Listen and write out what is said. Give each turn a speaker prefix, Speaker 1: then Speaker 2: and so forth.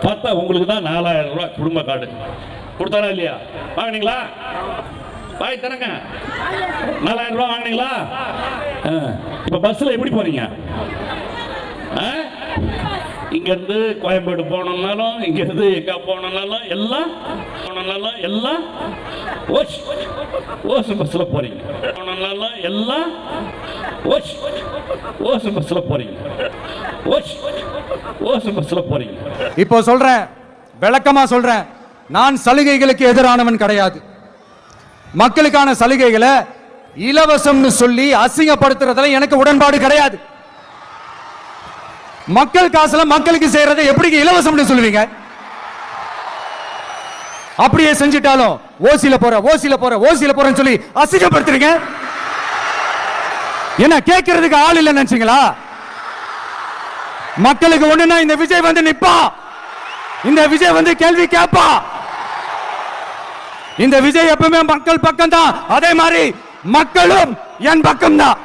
Speaker 1: பார்த்தா உங்களுக்கு தான் 4000 ரூபாய் குடும்ப கார்டு கொடுத்தாரா இல்லையா? வாங்கினீங்களா? வாய் தரங்க. 4000 ரூபாய் வாங்கினீங்களா? இப்ப பஸ்ல எப்படி போறீங்க? இங்க இருந்து கோயம்பேடு போனோம்னாலும் இங்க இருந்து எங்க போனோம்னாலும் எல்லாம் ஓசு பஸ்ல போறீங்க. போனோம்னாலும் எல்லாம் ஓசு பஸ்ல போறீங்க. ஓசு பஸ்ல போறீங்க.
Speaker 2: இப்போ சொல்றேன், விளக்கமா சொல்றேன், நான் சலுகைகளுக்கு எதிரானவன் கிடையாது. மக்களுக்கான சலுகைகளை இலவசம்னு சொல்லி அசிங்கப்படுத்துறதுல எனக்கு உடன்பாடு கிடையாது. மக்கள் காசுல மக்களுக்கு செய்யறதை எப்படி இலவசம்னு சொல்லுவீங்க? அப்படியே செஞ்சிட்டாலும் ஓசில போறேன்னு சொல்லி அசிங்கப்படுத்துறீங்க. என்ன கேட்கறதுக்கு ஆள் இல்ல நினைச்சீங்களா? மக்களுக்கு ஒண்ணுன்னா இந்த விஜய் வந்து நிப்பா, இந்த விஜய் வந்து கேள்வி கேட்பா. இந்த விஜய் எப்பவுமே மக்கள் பக்கம் தான், அதே மாதிரி மக்களும் என் பக்கம் தான்.